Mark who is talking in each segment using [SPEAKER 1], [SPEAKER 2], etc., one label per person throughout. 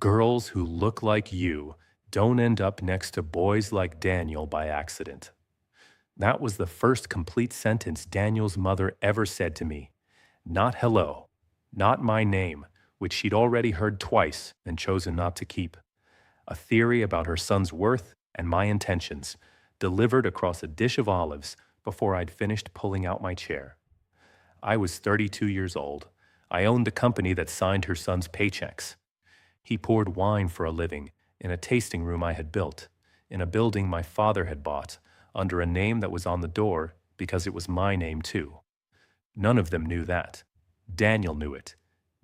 [SPEAKER 1] Girls who look like you don't end up next to boys like Daniel by accident. That was the first complete sentence Daniel's mother ever said to me. Not hello, not my name, which she'd already heard twice and chosen not to keep. A theory about her son's worth and my intentions, delivered across a dish of olives before I'd finished pulling out my chair. I was 32 years old. I owned the company that signed her son's paychecks. He poured wine for a living in a tasting room I had built, in a building my father had bought, under a name that was on the door because it was my name too. None of them knew that. Daniel knew it.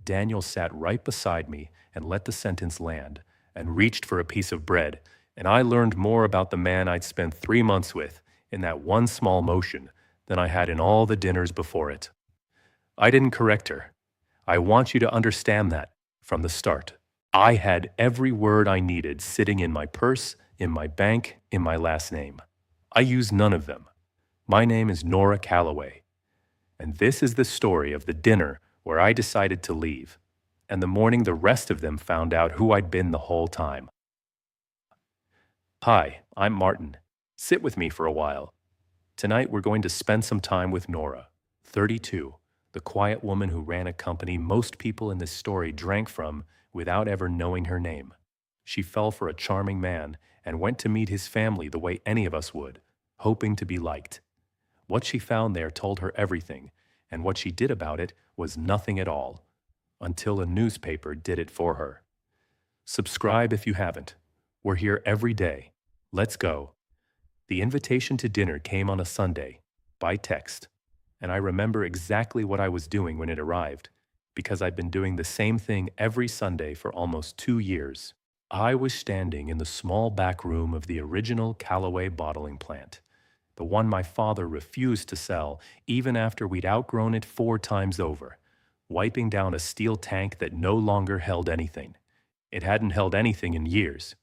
[SPEAKER 1] Daniel sat right beside me and let the sentence land, and reached for a piece of bread, and I learned more about the man I'd spent 3 months with in that one small motion than I had in all the dinners before it. I didn't correct her. I want you to understand that from the start. I had every word I needed sitting in my purse, in my bank, in my last name. I used none of them. My name is Nora Calloway. And this is the story of the dinner where I decided to leave, and the morning the rest of them found out who I'd been the whole time. Hi, I'm Martin. Sit with me for a while. Tonight we're going to spend some time with Nora, 32, the quiet woman who ran a company most people in this story drank from without ever knowing her name. She fell for a charming man and went to meet his family the way any of us would, hoping to be liked. What she found there told her everything, and what she did about it was nothing at all, until a newspaper did it for her. Subscribe if you haven't. We're here every day. Let's go. The invitation to dinner came on a Sunday, by text, and I remember exactly what I was doing when it arrived, because I'd been doing the same thing every Sunday for almost 2 years. I was standing in the small back room of the original Callaway bottling plant, the one my father refused to sell even after we'd outgrown it 4 times over, wiping down a steel tank that no longer held anything. It hadn't held anything in years.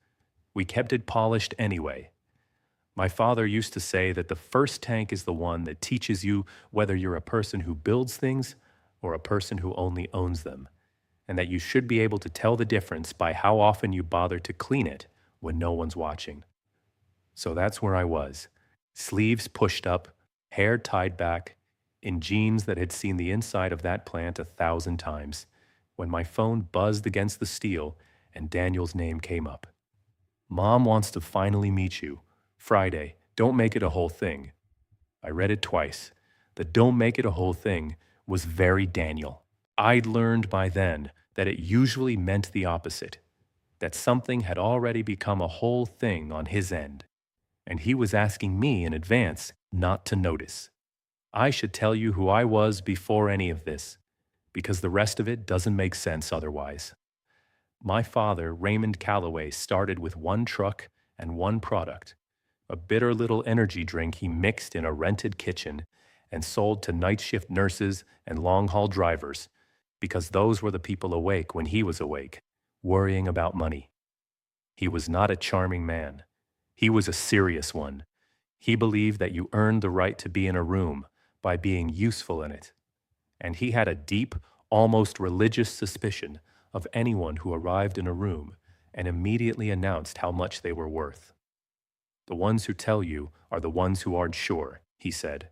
[SPEAKER 1] We kept it polished anyway. My father used to say that the first tank is the one that teaches you whether you're a person who builds things or a person who only owns them, and that you should be able to tell the difference by how often you bother to clean it when no one's watching. So that's where I was, sleeves pushed up, hair tied back, in jeans that had seen the inside of that plant 1,000 times, when my phone buzzed against the steel and Daniel's name came up. Mom wants to finally meet you. Friday, don't make it a whole thing. I read it twice. The don't make it a whole thing was very Daniel. I'd learned by then that it usually meant the opposite, that something had already become a whole thing on his end, and he was asking me in advance not to notice. I should tell you who I was before any of this, because the rest of it doesn't make sense otherwise. My father, Raymond Calloway, started with one truck and one product, a bitter little energy drink he mixed in a rented kitchen and sold to night shift nurses and long-haul drivers, because those were the people awake when he was awake, worrying about money. He was not a charming man. He was a serious one. He believed that you earned the right to be in a room by being useful in it. And he had a deep, almost religious suspicion of anyone who arrived in a room and immediately announced how much they were worth. The ones who tell you are the ones who aren't sure, he said.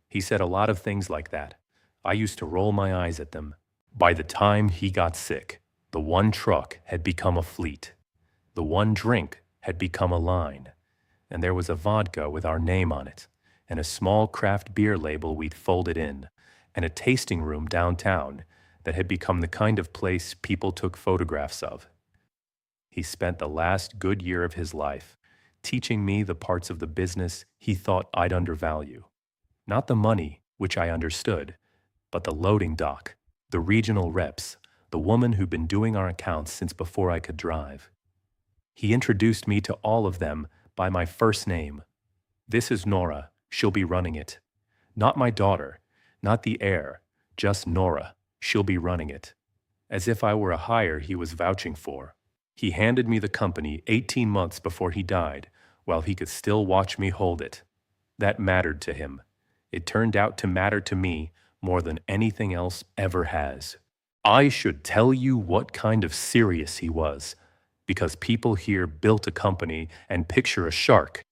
[SPEAKER 1] He said a lot of things like that. I used to roll my eyes at them. By the time he got sick, the one truck had become a fleet. The one drink had become a line. And there was a vodka with our name on it, and a small craft beer label we'd folded in, and a tasting room downtown that had become the kind of place people took photographs of. He spent the last good year of his life teaching me the parts of the business he thought I'd undervalue. Not the money, which I understood, but the loading dock, the regional reps, the woman who'd been doing our accounts since before I could drive. He introduced me to all of them by my first name. This is Nora. She'll be running it. Not my daughter, not the heir, just Nora. She'll be running it. As if I were a hire he was vouching for. He handed me the company 18 months before he died, while he could still watch me hold it. That mattered to him. It turned out to matter to me more than anything else ever has. I should tell you what kind of serious he was, because people here built a company and picture a shark,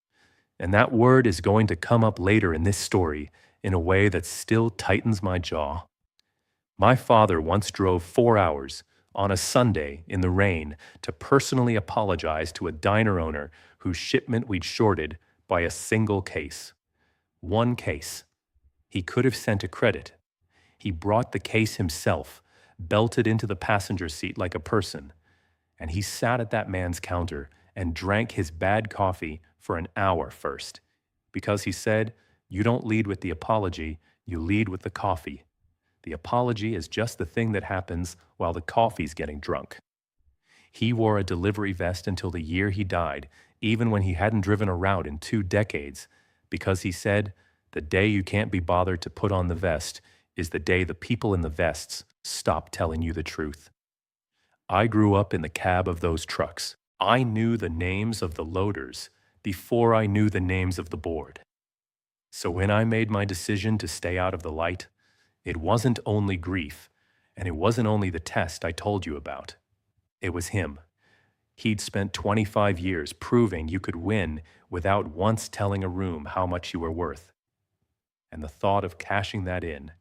[SPEAKER 1] and that word is going to come up later in this story in a way that still tightens my jaw. My father once drove 4 hours on a Sunday in the rain to personally apologize to a diner owner whose shipment we'd shorted by a single case. One case. He could have sent a credit. He brought the case himself, belted into the passenger seat like a person, and he sat at that man's counter and drank his bad coffee for an hour first, because he said, "You don't lead with the apology, you lead with the coffee. The apology is just the thing that happens while the coffee's getting drunk." He wore a delivery vest until the year he died, even when he hadn't driven a route in 2 decades, because he said, "The day you can't be bothered to put on the vest is the day the people in the vests stop telling you the truth." I grew up in the cab of those trucks. I knew the names of the loaders before I knew the names of the board. So when I made my decision to stay out of the light, it wasn't only grief, and it wasn't only the test I told you about. It was him. He'd spent 25 years proving you could win without once telling a room how much you were worth. And the thought of cashing that in,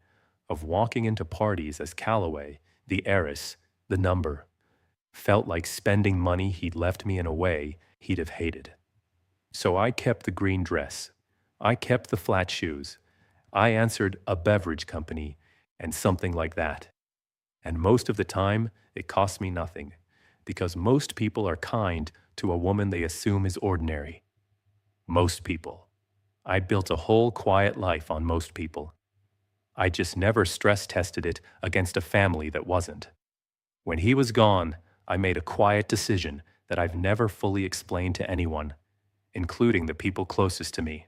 [SPEAKER 1] of walking into parties as Calloway, the heiress, the number, felt like spending money he'd left me in a way he'd have hated. So I kept the green dress. I kept the flat shoes. I answered a beverage company and something like that. And most of the time, it cost me nothing, because most people are kind to a woman they assume is ordinary. Most people. I built a whole quiet life on most people. I just never stress tested it against a family that wasn't. When he was gone, I made a quiet decision that I've never fully explained to anyone, including the people closest to me.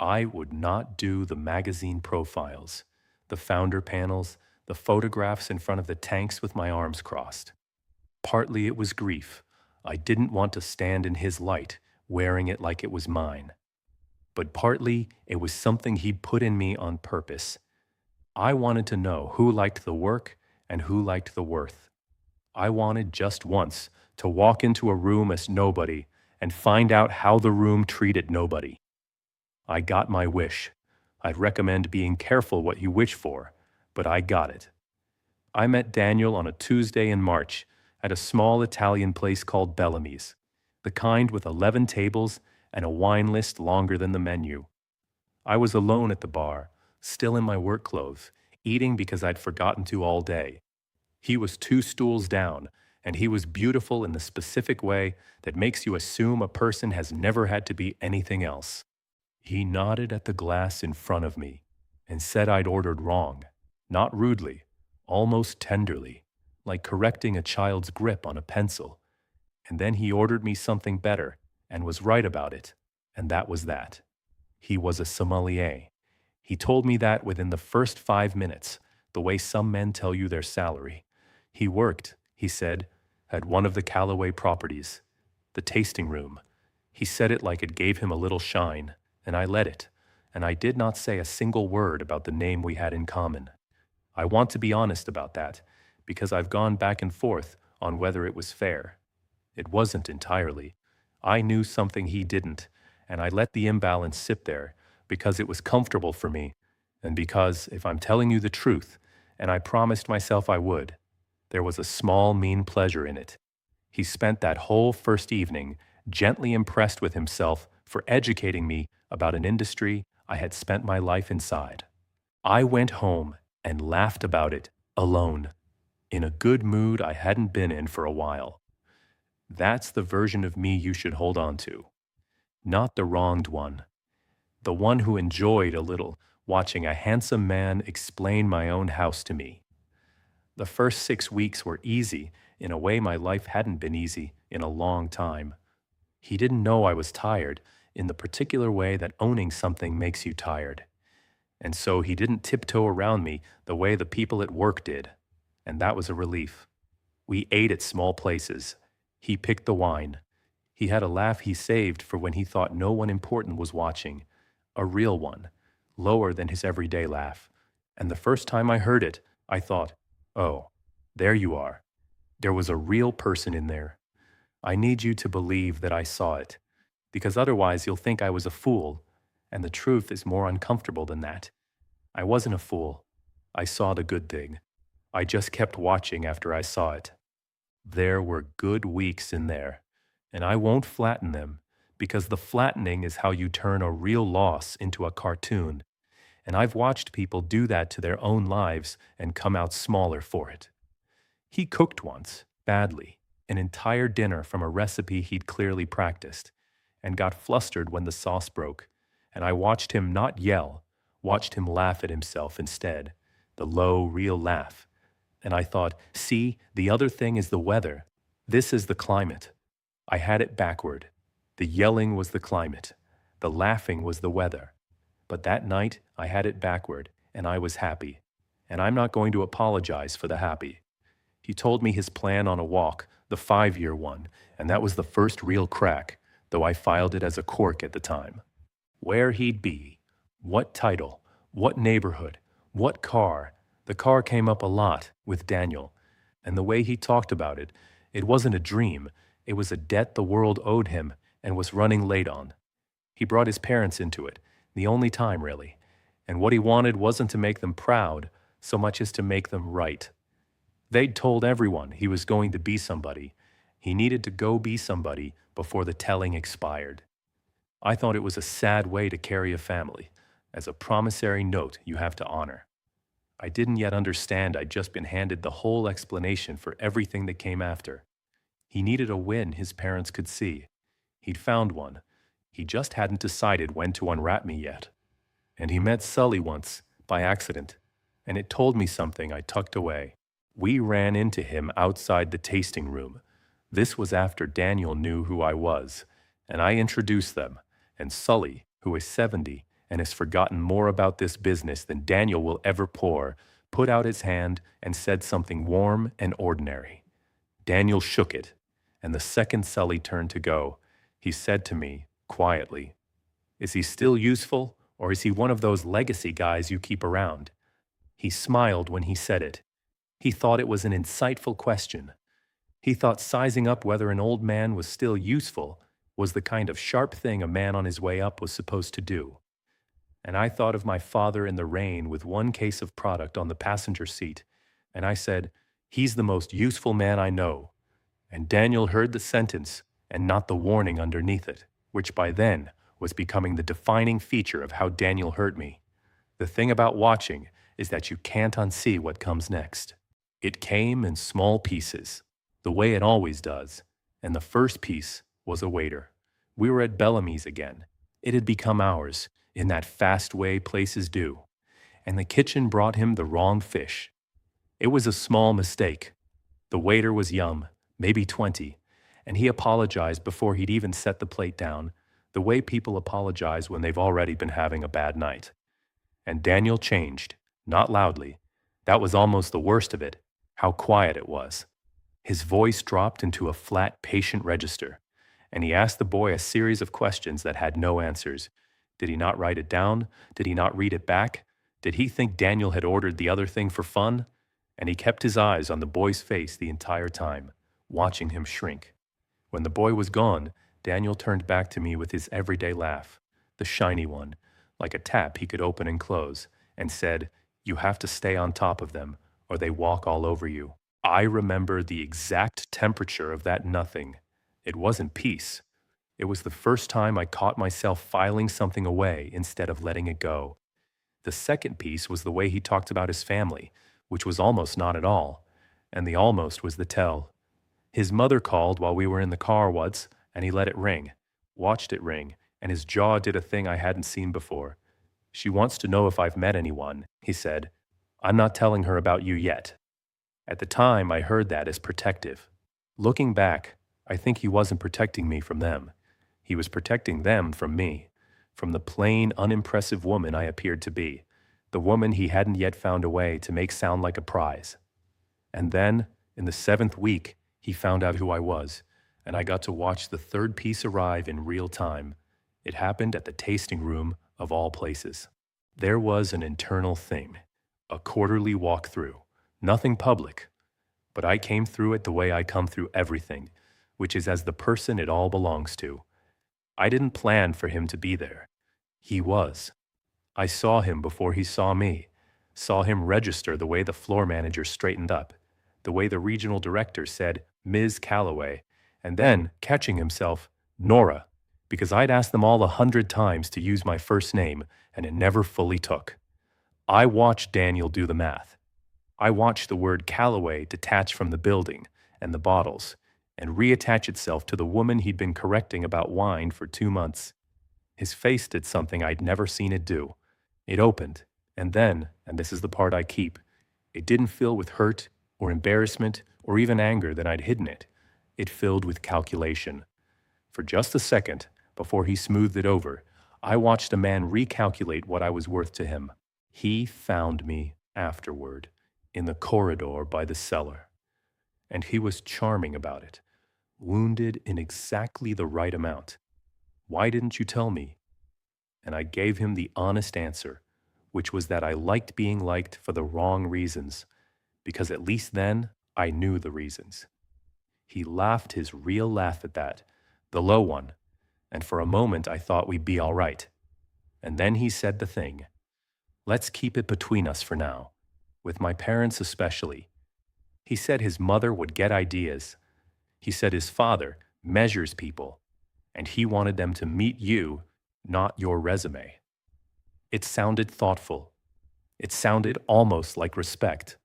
[SPEAKER 1] I would not do the magazine profiles, the founder panels, the photographs in front of the tanks with my arms crossed. Partly it was grief. I didn't want to stand in his light, wearing it like it was mine. But partly it was something he'd put in me on purpose. I wanted to know who liked the work and who liked the worth. I wanted just once to walk into a room as nobody and find out how the room treated nobody. I got my wish. I'd recommend being careful what you wish for, but I got it. I met Daniel on a Tuesday in March at a small Italian place called Bellamy's, the kind with 11 tables and a wine list longer than the menu. I was alone at the bar, still in my work clothes, eating because I'd forgotten to all day. He was 2 stools down, and he was beautiful in the specific way that makes you assume a person has never had to be anything else. He nodded at the glass in front of me and said I'd ordered wrong, not rudely, almost tenderly, like correcting a child's grip on a pencil. And then he ordered me something better and was right about it, and that was that. He was a sommelier. He told me that within the first 5 minutes, the way some men tell you their salary. He worked, he said, at one of the Calloway properties, the tasting room. He said it like it gave him a little shine, and I let it, and I did not say a single word about the name we had in common. I want to be honest about that, because I've gone back and forth on whether it was fair. It wasn't entirely. I knew something he didn't, and I let the imbalance sit there because it was comfortable for me, and because, if I'm telling you the truth, and I promised myself I would, there was a small, mean pleasure in it. He spent that whole first evening gently impressed with himself for educating me about an industry I had spent my life inside. I went home and laughed about it, alone, in a good mood I hadn't been in for a while. That's the version of me you should hold on to. Not the wronged one. The one who enjoyed a little watching a handsome man explain my own house to me. The first 6 weeks were easy in a way my life hadn't been easy in a long time. He didn't know I was tired in the particular way that owning something makes you tired. And so he didn't tiptoe around me the way the people at work did. And that was a relief. We ate at small places. He picked the wine. He had a laugh he saved for when he thought no one important was watching. A real one, lower than his everyday laugh. And the first time I heard it, I thought, oh, There you are. There was a real person in there. I need you to believe that I saw it, because otherwise you'll think I was a fool, and the truth is more uncomfortable than that. I wasn't a fool. I saw the good thing. I just kept watching after I saw it. There were good weeks in there, and I won't flatten them, because the flattening is how you turn a real loss into a cartoon, and I've watched people do that to their own lives and come out smaller for it. He cooked once, badly, an entire dinner from a recipe he'd clearly practiced, and got flustered when the sauce broke, and I watched him not yell, watched him laugh at himself instead, the low, real laugh. And I thought, see, the other thing is the weather. This is the climate. I had it backward. The yelling was the climate. The laughing was the weather. But that night, I had it backward, and I was happy. And I'm not going to apologize for the happy. He told me his plan on a walk, the 5-year one, and that was the first real crack, though I filed it as a cork at the time. Where he'd be, what title, what neighborhood, what car. The car came up a lot with Daniel, and the way he talked about it, it wasn't a dream, it was a debt the world owed him and was running late on. He brought his parents into it, the only time really, and what he wanted wasn't to make them proud so much as to make them right. They'd told everyone he was going to be somebody. He needed to go be somebody before the telling expired. I thought it was a sad way to carry a family, as a promissory note you have to honor. I didn't yet understand I'd just been handed the whole explanation for everything that came after. He needed a win his parents could see. He'd found one. He just hadn't decided when to unwrap me yet. And he met Sully once, by accident, and it told me something I tucked away. We ran into him outside the tasting room. This was after Daniel knew who I was, and I introduced them, and Sully, who is 70 and has forgotten more about this business than Daniel will ever pour, put out his hand and said something warm and ordinary. Daniel shook it, and the second Sully turned to go, he said to me, quietly, "Is he still useful, or is he one of those legacy guys you keep around?" He smiled when he said it. He thought it was an insightful question. He thought sizing up whether an old man was still useful was the kind of sharp thing a man on his way up was supposed to do. And I thought of my father in the rain with one case of product on the passenger seat, and I said, "He's the most useful man I know." And Daniel heard the sentence and not the warning underneath it, which by then was becoming the defining feature of how Daniel hurt me. The thing about watching is that you can't unsee what comes next. It came in small pieces, the way it always does, and the first piece was a waiter. We were at Bellamy's again. It had become ours, in that fast way places do, and the kitchen brought him the wrong fish. It was a small mistake. The waiter was young, maybe 20, and he apologized before he'd even set the plate down, the way people apologize when they've already been having a bad night. And Daniel changed, not loudly. That was almost the worst of it, how quiet it was. His voice dropped into a flat, patient register, and he asked the boy a series of questions that had no answers. Did he not write it down? Did he not read it back? Did he think Daniel had ordered the other thing for fun? And he kept his eyes on the boy's face the entire time, watching him shrink. When the boy was gone, Daniel turned back to me with his everyday laugh, the shiny one, like a tap he could open and close, and said, "You have to stay on top of them, or they walk all over you." I remember the exact temperature of that nothing. It wasn't peace. It was the first time I caught myself filing something away instead of letting it go. The second piece was the way he talked about his family, which was almost not at all, and the almost was the tell. His mother called while we were in the car once, and he let it ring, watched it ring, and his jaw did a thing I hadn't seen before. "She wants to know if I've met anyone," he said. "I'm not telling her about you yet." At the time, I heard that as protective. Looking back, I think he wasn't protecting me from them. He was protecting them from me, from the plain, unimpressive woman I appeared to be, the woman he hadn't yet found a way to make sound like a prize. And then, in the 7th week, he found out who I was, and I got to watch the third piece arrive in real time. It happened at the tasting room of all places. There was an internal thing, a quarterly walkthrough, nothing public. But I came through it the way I come through everything, which is as the person it all belongs to. I didn't plan for him to be there. He was. I saw him before he saw me, saw him register the way the floor manager straightened up, the way the regional director said, Ms. Calloway, and then, catching himself, Nora, because I'd asked them all 100 times to use my first name, and it never fully took. I watched Daniel do the math. I watched the word Calloway detach from the building and the bottles and reattach itself to the woman he'd been correcting about wine for 2 months. His face did something I'd never seen it do. It opened, and then, and this is the part I keep, it didn't fill with hurt or embarrassment or even anger that I'd hidden it. It filled with calculation. For just a second, before he smoothed it over, I watched a man recalculate what I was worth to him. He found me afterward, in the corridor by the cellar. And he was charming about it, wounded in exactly the right amount. Why didn't you tell me? And I gave him the honest answer, which was that I liked being liked for the wrong reasons, because at least then I knew the reasons. He laughed his real laugh at that, the low one, and for a moment I thought we'd be all right. And then he said the thing. Let's keep it between us for now, with my parents especially. He said his mother would get ideas. He said his father measures people, and he wanted them to meet you, not your resume. It sounded thoughtful. It sounded almost like respect.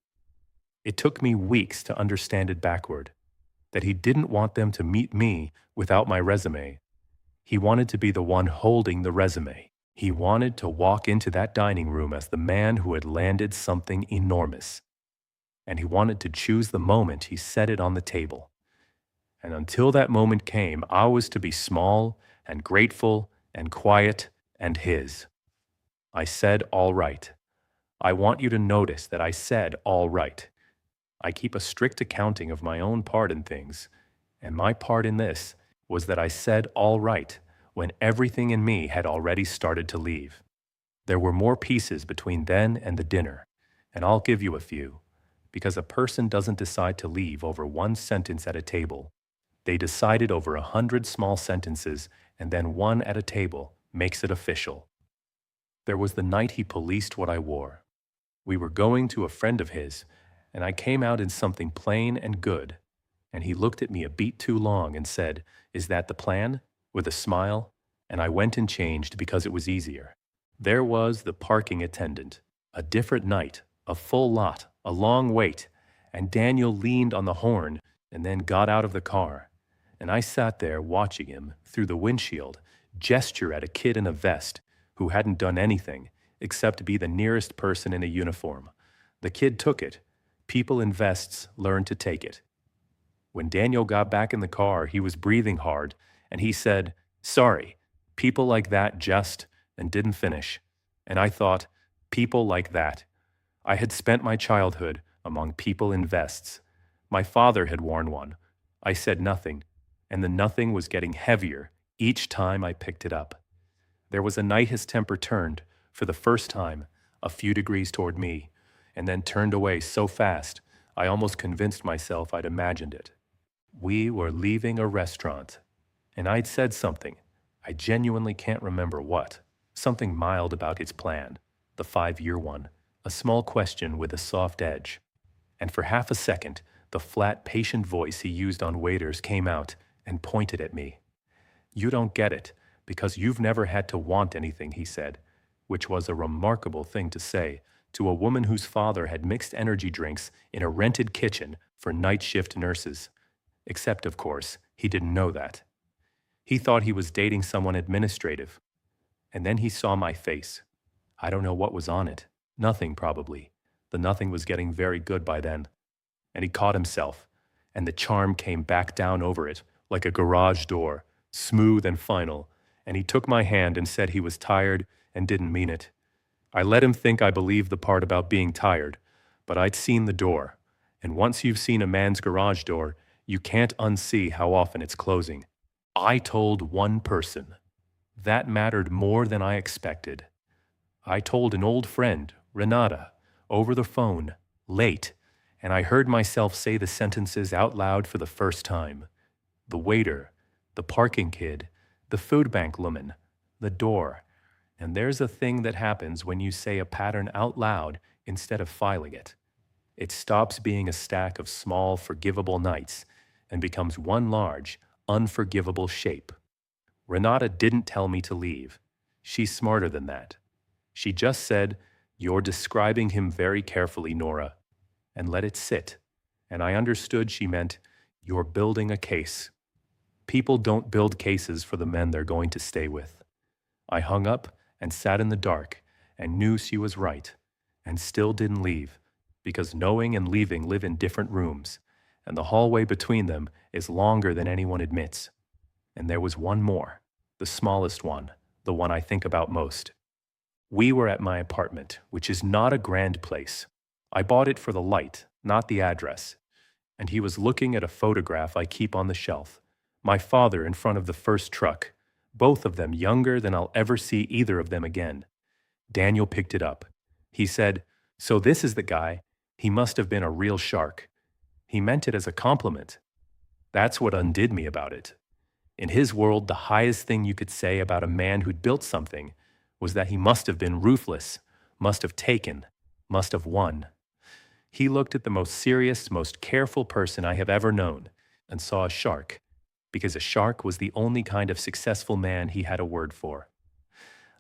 [SPEAKER 1] It took me weeks to understand it backward, that he didn't want them to meet me without my resume. He wanted to be the one holding the resume. He wanted to walk into that dining room as the man who had landed something enormous. And he wanted to choose the moment he set it on the table. And until that moment came, I was to be small and grateful and quiet and his. I said, all right. I want you to notice that I said, all right. I keep a strict accounting of my own part in things, and my part in this was that I said, all right, when everything in me had already started to leave. There were more pieces between then and the dinner, and I'll give you a few, because a person doesn't decide to leave over one sentence at a table. They decided over 100 small sentences, and then one at a table makes it official. There was the night he policed what I wore. We were going to a friend of his, and I came out in something plain and good, and he looked at me a beat too long and said, "Is that the plan?" with a smile, and I went and changed because it was easier. There was the parking attendant, a different night, a full lot, a long wait, and Daniel leaned on the horn and then got out of the car, and I sat there watching him through the windshield gesture at a kid in a vest who hadn't done anything except be the nearest person in a uniform. The kid took it. People in vests learn to take it. When Daniel got back in the car, he was breathing hard, and he said, "Sorry, people like that just," and didn't finish. And I thought, people like that. I had spent my childhood among people in vests. My father had worn one. I said nothing, and the nothing was getting heavier each time I picked it up. There was a night his temper turned, for the first time, a few degrees toward me, and then turned away so fast, I almost convinced myself I'd imagined it. We were leaving a restaurant, and I'd said something. I genuinely can't remember what. Something mild about his plan, the 5-year one, a small question with a soft edge. And for half a second, the flat, patient voice he used on waiters came out and pointed at me. "You don't get it, because you've never had to want anything," he said, which was a remarkable thing to say to a woman whose father had mixed energy drinks in a rented kitchen for night shift nurses. Except, of course, he didn't know that. He thought he was dating someone administrative. And then he saw my face. I don't know what was on it. Nothing, probably. The nothing was getting very good by then. And he caught himself, and the charm came back down over it, like a garage door, smooth and final, and he took my hand and said he was tired and didn't mean it. I let him think I believed the part about being tired, but I'd seen the door, and once you've seen a man's garage door, you can't unsee how often it's closing. I told one person. That mattered more than I expected. I told an old friend, Renata, over the phone, late, and I heard myself say the sentences out loud for the first time. The waiter, the parking kid, the food bank woman, the door. And there's a thing that happens when you say a pattern out loud instead of filing it. It stops being a stack of small, forgivable nights and becomes one large, unforgivable shape. Renata didn't tell me to leave. She's smarter than that. She just said, "You're describing him very carefully, Nora," and let it sit. And I understood she meant, "You're building a case." People don't build cases for the men they're going to stay with. I hung up and sat in the dark and knew she was right, and still didn't leave, because knowing and leaving live in different rooms, and the hallway between them is longer than anyone admits. And there was one more, the smallest one, the one I think about most. We were at my apartment, which is not a grand place. I bought it for the light, not the address. And he was looking at a photograph I keep on the shelf. My father in front of the first truck, both of them younger than I'll ever see either of them again. Daniel picked it up. He said, "So this is the guy. He must have been a real shark." He meant it as a compliment. That's what undid me about it. In his world, the highest thing you could say about a man who'd built something was that he must have been ruthless, must have taken, must have won. He looked at the most serious, most careful person I have ever known and saw a shark, because a shark was the only kind of successful man he had a word for.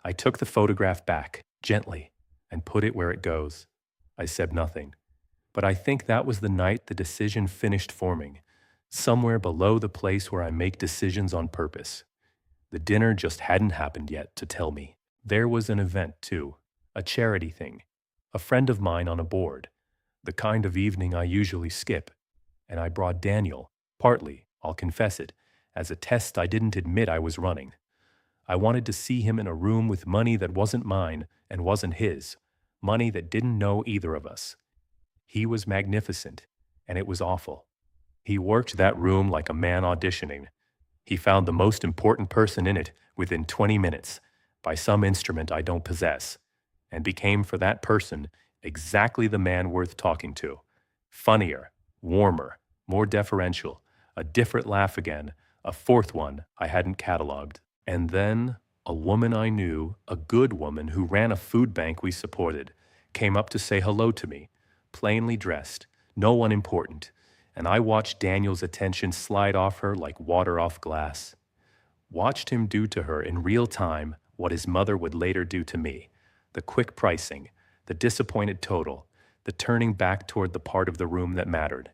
[SPEAKER 1] I took the photograph back, gently, and put it where it goes. I said nothing. But I think that was the night the decision finished forming, somewhere below the place where I make decisions on purpose. The dinner just hadn't happened yet to tell me. There was an event, too, a charity thing, a friend of mine on a board, the kind of evening I usually skip, and I brought Daniel, partly, I'll confess it, as a test I didn't admit I was running. I wanted to see him in a room with money that wasn't mine and wasn't his, money that didn't know either of us. He was magnificent, and it was awful. He worked that room like a man auditioning. He found the most important person in it within 20 minutes, by some instrument I don't possess, and became for that person exactly the man worth talking to. Funnier, warmer, more deferential, a different laugh again, a fourth one I hadn't cataloged. And then a woman I knew, a good woman who ran a food bank we supported, came up to say hello to me, plainly dressed, no one important, and I watched Daniel's attention slide off her like water off glass. Watched him do to her in real time what his mother would later do to me, the quick pricing, the disappointed total, the turning back toward the part of the room that mattered.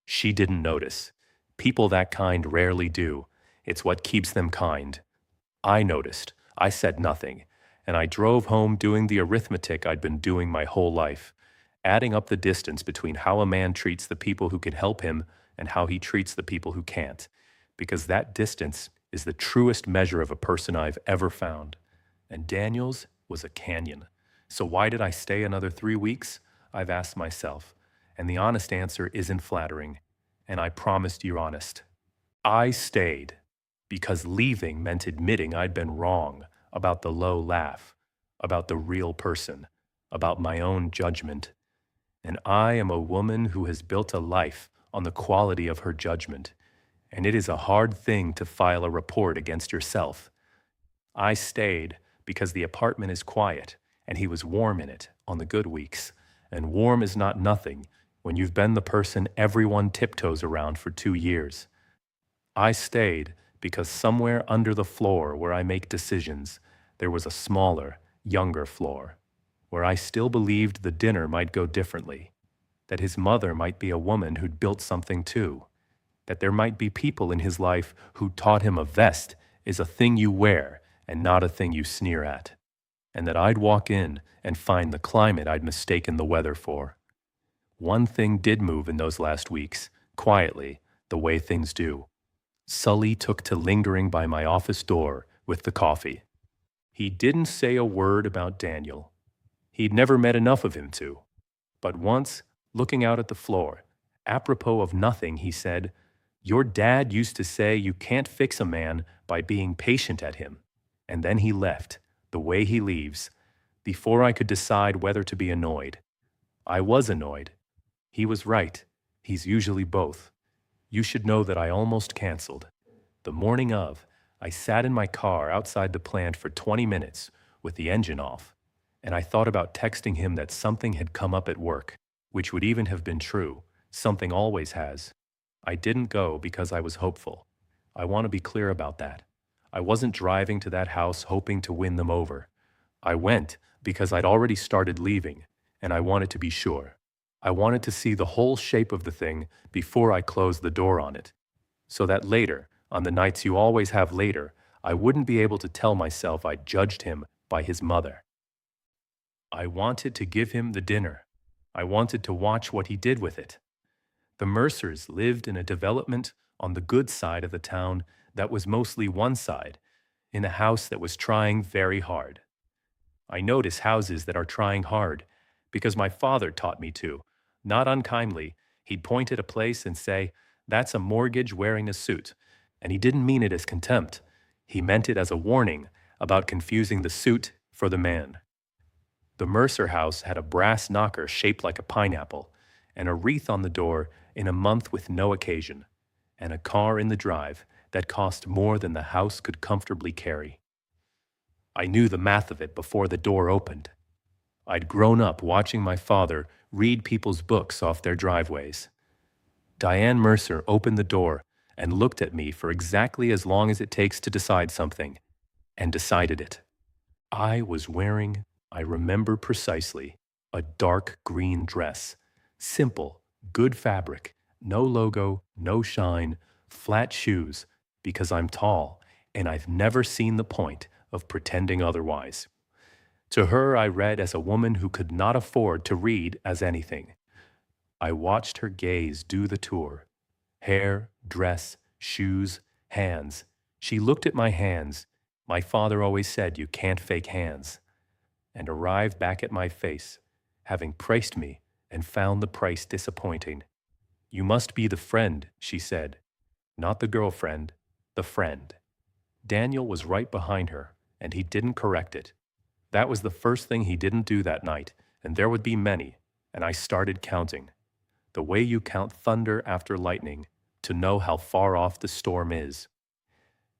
[SPEAKER 1] She didn't notice. People that kind rarely do. It's what keeps them kind. I noticed. I said nothing, and I drove home doing the arithmetic I'd been doing my whole life, adding up the distance between how a man treats the people who can help him and how he treats the people who can't, because that distance is the truest measure of a person I've ever found. And Daniel's was a canyon. So why did I stay another 3 weeks? I've asked myself, and the honest answer isn't flattering, and I promised you're honest. I stayed because leaving meant admitting I'd been wrong about the low laugh, about the real person, about my own judgment. And I am a woman who has built a life on the quality of her judgment, and it is a hard thing to file a report against yourself. I stayed because the apartment is quiet, and he was warm in it on the good weeks, and warm is not nothing when you've been the person everyone tiptoes around for 2 years. I stayed because somewhere under the floor where I make decisions, there was a smaller, younger floor, where I still believed the dinner might go differently, that his mother might be a woman who'd built something too, that there might be people in his life who taught him a vest is a thing you wear and not a thing you sneer at, and that I'd walk in and find the climate I'd mistaken the weather for. One thing did move in those last weeks, quietly, the way things do. Sully took to lingering by my office door with the coffee. He didn't say a word about Daniel. He'd never met enough of him to. But once, looking out at the floor, apropos of nothing, he said, "Your dad used to say you can't fix a man by being patient at him." And then he left, the way he leaves, before I could decide whether to be annoyed. I was annoyed. He was right. He's usually both. You should know that I almost canceled. The morning of, I sat in my car outside the plant for 20 minutes with the engine off, and I thought about texting him that something had come up at work, which would even have been true. Something always has. I didn't go because I was hopeful. I want to be clear about that. I wasn't driving to that house hoping to win them over. I went because I'd already started leaving, and I wanted to be sure. I wanted to see the whole shape of the thing before I closed the door on it, so that later, on the nights you always have later, I wouldn't be able to tell myself I'd judged him by his mother. I wanted to give him the dinner. I wanted to watch what he did with it. The Mercers lived in a development on the good side of the town that was mostly one side, in a house that was trying very hard. I notice houses that are trying hard because my father taught me to. Not unkindly, he'd point at a place and say, "That's a mortgage wearing a suit." And he didn't mean it as contempt. He meant it as a warning about confusing the suit for the man. The Mercer house had a brass knocker shaped like a pineapple, and a wreath on the door in a month with no occasion, and a car in the drive that cost more than the house could comfortably carry. I knew the math of it before the door opened. I'd grown up watching my father read people's books off their driveways. Diane Mercer opened the door and looked at me for exactly as long as it takes to decide something, and decided it. I was wearing, I remember precisely, a dark green dress. Simple, good fabric, no logo, no shine, flat shoes, because I'm tall, and I've never seen the point of pretending otherwise. To her, I read as a woman who could not afford to read as anything. I watched her gaze do the tour. Hair, dress, shoes, hands. She looked at my hands. My father always said you can't fake hands. And arrived back at my face, having priced me and found the price disappointing. "You must be the friend," she said. "Not the girlfriend, the friend." Daniel was right behind her, and he didn't correct it. That was the first thing he didn't do that night, and there would be many, and I started counting. The way you count thunder after lightning to know how far off the storm is.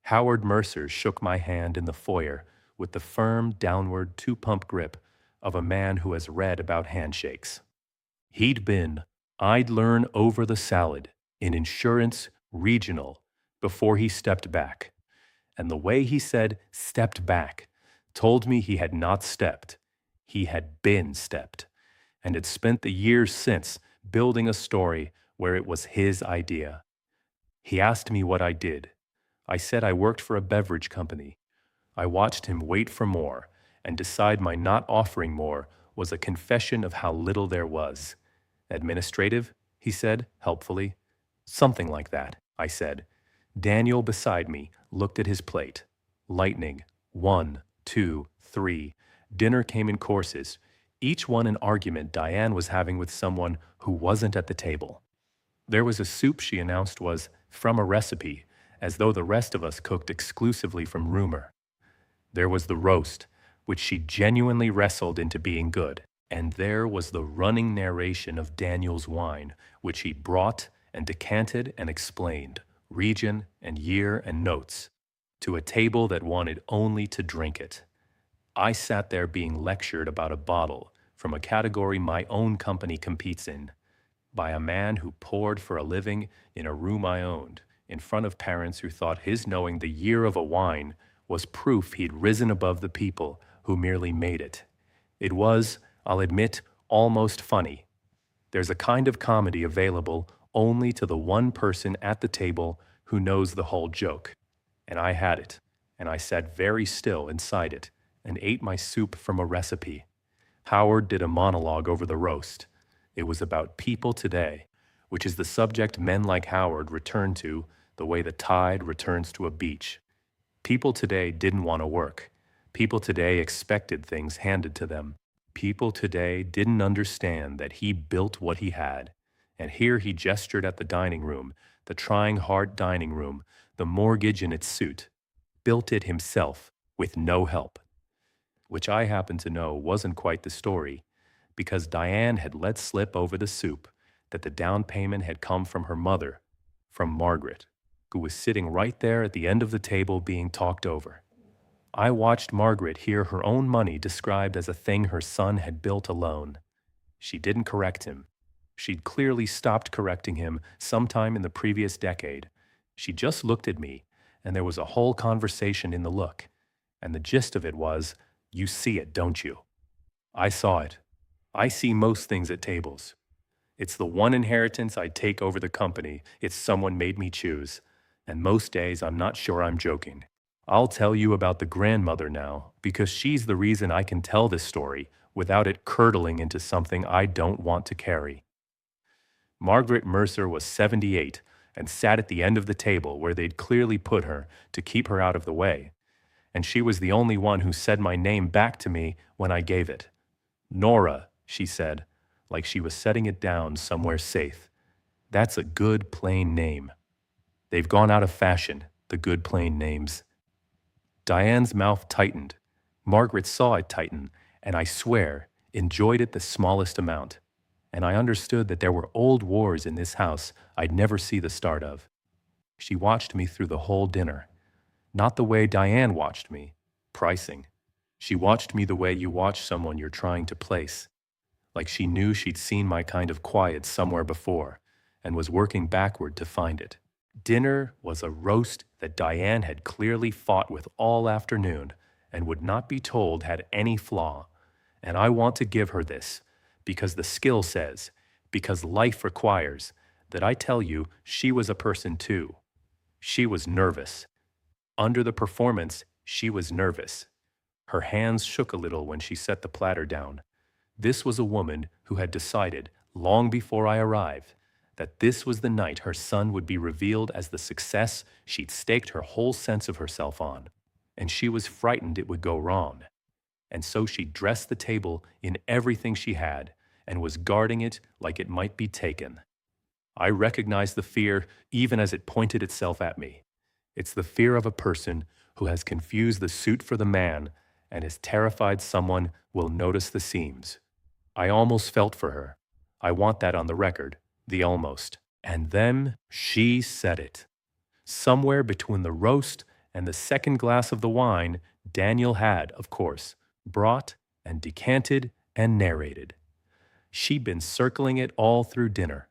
[SPEAKER 1] Howard Mercer shook my hand in the foyer with the firm, downward, two-pump grip of a man who has read about handshakes. He'd been, I'd learn over the salad, in insurance regional before he stepped back. And the way he said stepped back told me he had not stepped. He had been stepped, and had spent the years since building a story where it was his idea. He asked me what I did. I said I worked for a beverage company. I watched him wait for more, and decide my not offering more was a confession of how little there was. "Administrative?" he said, helpfully. "Something like that," I said. Daniel beside me looked at his plate. Lightning. 1, 2, 3. Dinner came in courses, each one an argument Diane was having with someone who wasn't at the table. There was a soup she announced was from a recipe, as though the rest of us cooked exclusively from rumor. There was the roast, which she genuinely wrestled into being good. And there was the running narration of Daniel's wine, which he brought and decanted and explained, region and year and notes, to a table that wanted only to drink it. I sat there being lectured about a bottle from a category my own company competes in, by a man who poured for a living in a room I owned, in front of parents who thought his knowing the year of a wine was proof he'd risen above the people who merely made it. It was, I'll admit, almost funny. There's a kind of comedy available only to the one person at the table who knows the whole joke. And I had it, and I sat very still inside it and ate my soup from a recipe. Howard did a monologue over the roast. It was about people today, which is the subject men like Howard return to the way the tide returns to a beach. People today didn't want to work. People today expected things handed to them. People today didn't understand that he built what he had. And here he gestured at the dining room, the trying hard dining room, the mortgage in its suit. Built it himself, with no help. Which I happen to know wasn't quite the story, because Diane had let slip over the soup that the down payment had come from her mother, from Margaret, who was sitting right there at the end of the table being talked over. I watched Margaret hear her own money described as a thing her son had built alone. She didn't correct him. She'd clearly stopped correcting him sometime in the previous decade. She just looked at me, and there was a whole conversation in the look. And the gist of it was, "You see it, don't you?" I saw it. I see most things at tables. It's the one inheritance I'd take over the company if someone made me choose. And most days I'm not sure I'm joking. I'll tell you about the grandmother now, because she's the reason I can tell this story without it curdling into something I don't want to carry. Margaret Mercer was 78 and sat at the end of the table where they'd clearly put her to keep her out of the way. And she was the only one who said my name back to me when I gave it. "Nora," she said, like she was setting it down somewhere safe. "That's a good, plain name." They've gone out of fashion, the good, plain names. Diane's mouth tightened. Margaret saw it tighten, and I swear, enjoyed it the smallest amount. And I understood that there were old wars in this house I'd never see the start of. She watched me through the whole dinner. Not the way Diane watched me, pricing. She watched me the way you watch someone you're trying to place. Like she knew she'd seen my kind of quiet somewhere before, and was working backward to find it. Dinner was a roast that Diane had clearly fought with all afternoon and would not be told had any flaw. And I want to give her this, because the skill says, because life requires, that I tell you she was a person too. She was nervous. Under the performance, she was nervous. Her hands shook a little when she set the platter down. This was a woman who had decided, long before I arrived, that this was the night her son would be revealed as the success she'd staked her whole sense of herself on, and she was frightened it would go wrong. And so she dressed the table in everything she had and was guarding it like it might be taken. I recognized the fear even as it pointed itself at me. It's the fear of a person who has confused the suit for the man and is terrified someone will notice the seams. I almost felt for her. I want that on the record. The almost. And then she said it. Somewhere between the roast and the second glass of the wine, Daniel had, of course, brought and decanted and narrated. She'd been circling it all through dinner,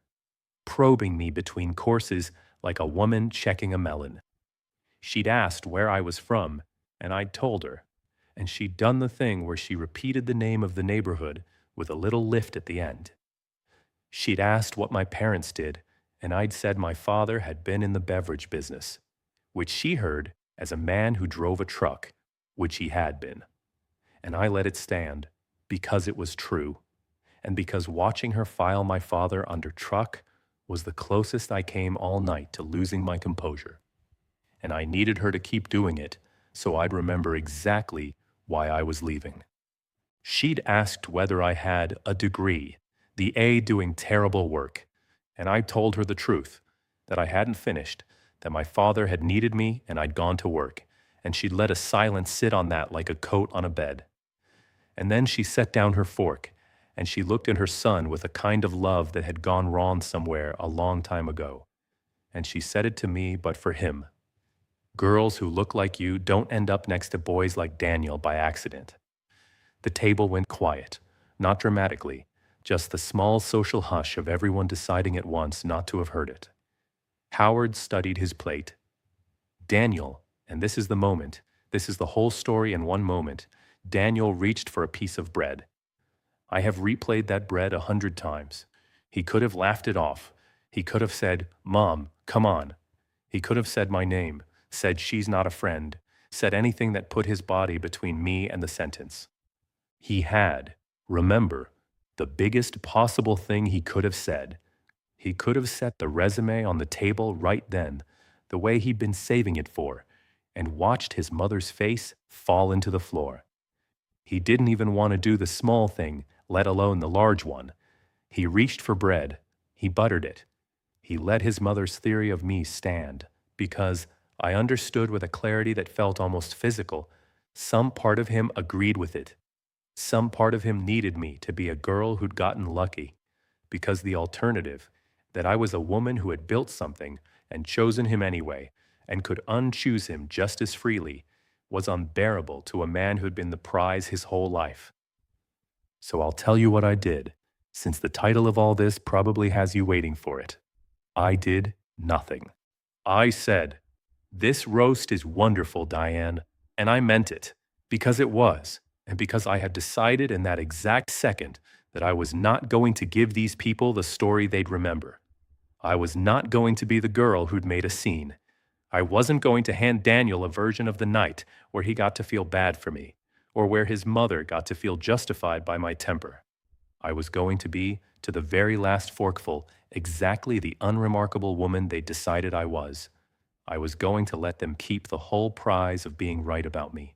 [SPEAKER 1] probing me between courses like a woman checking a melon. She'd asked where I was from, and I'd told her, and she'd done the thing where she repeated the name of the neighborhood with a little lift at the end. She'd asked what my parents did, and I'd said my father had been in the beverage business, which she heard as a man who drove a truck, which he had been. And I let it stand, because it was true, and because watching her file my father under truck was the closest I came all night to losing my composure. And I needed her to keep doing it, so I'd remember exactly why I was leaving. She'd asked whether I had a degree, the A doing terrible work, and I told her the truth, that I hadn't finished, that my father had needed me and I'd gone to work, and she'd let a silence sit on that like a coat on a bed. And then she set down her fork, and she looked at her son with a kind of love that had gone wrong somewhere a long time ago. And she said it to me, but for him. Girls who look like you don't end up next to boys like Daniel by accident. The table went quiet, not dramatically, just the small social hush of everyone deciding at once not to have heard it. Howard studied his plate. Daniel, and this is the moment, this is the whole story in one moment, Daniel reached for a piece of bread. I have replayed that bread 100 times. He could have laughed it off. He could have said, "Mom, come on." He could have said my name, said she's not a friend, said anything that put his body between me and the sentence. He had, remember, the biggest possible thing he could have said. He could have set the resume on the table right then, the way he'd been saving it for, and watched his mother's face fall into the floor. He didn't even want to do the small thing, let alone the large one. He reached for bread. He buttered it. He let his mother's theory of me stand, because I understood with a clarity that felt almost physical. Some part of him agreed with it. Some part of him needed me to be a girl who'd gotten lucky, because the alternative, that I was a woman who had built something and chosen him anyway, and could unchoose him just as freely, was unbearable to a man who had been the prize his whole life. So I'll tell you what I did, since the title of all this probably has you waiting for it. I did nothing. I said, "This roast is wonderful, Diane," and I meant it, because it was, and because I had decided in that exact second that I was not going to give these people the story they'd remember. I was not going to be the girl who'd made a scene. I wasn't going to hand Daniel a version of the night where he got to feel bad for me, or where his mother got to feel justified by my temper. I was going to be, to the very last forkful, exactly the unremarkable woman they decided I was. I was going to let them keep the whole prize of being right about me.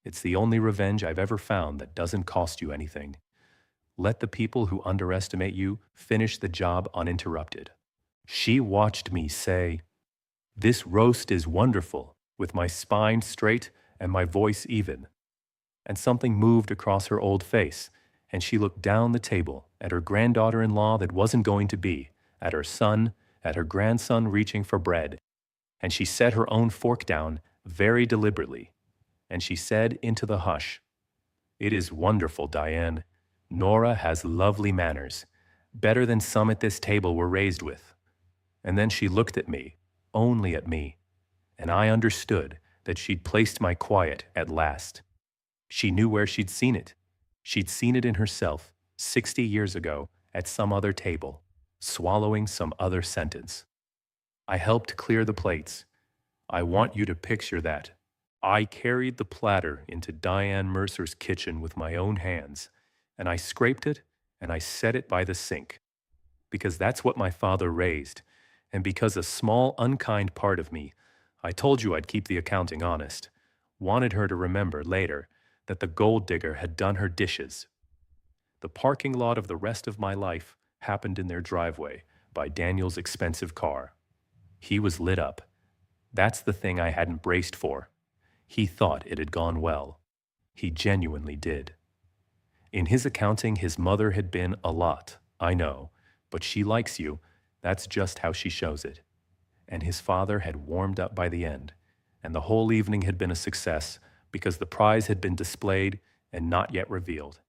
[SPEAKER 1] It's the only revenge I've ever found that doesn't cost you anything. Let the people who underestimate you finish the job uninterrupted. She watched me say, "This roast is wonderful," with my spine straight and my voice even. And something moved across her old face, and she looked down the table at her granddaughter-in-law that wasn't going to be, at her son, at her grandson reaching for bread, and she set her own fork down very deliberately, and she said into the hush, "It is wonderful, Diane. Nora has lovely manners, better than some at this table were raised with." And then she looked at me, only at me, and I understood that she'd placed my quiet at last. She knew where she'd seen it. She'd seen it in herself, 60 years ago, at some other table, swallowing some other sentence. I helped clear the plates. I want you to picture that. I carried the platter into Diane Mercer's kitchen with my own hands, and I scraped it and I set it by the sink. Because that's what my father raised, and because a small, unkind part of me, I told you I'd keep the accounting honest, wanted her to remember later that the gold digger had done her dishes. The parking lot of the rest of my life happened in their driveway by Daniel's expensive car. He was lit up. That's the thing I hadn't braced for. He thought it had gone well. He genuinely did. In his accounting, his mother had been a lot, I know, but she likes you. That's just how she shows it. And his father had warmed up by the end, and the whole evening had been a success because the prize had been displayed and not yet revealed.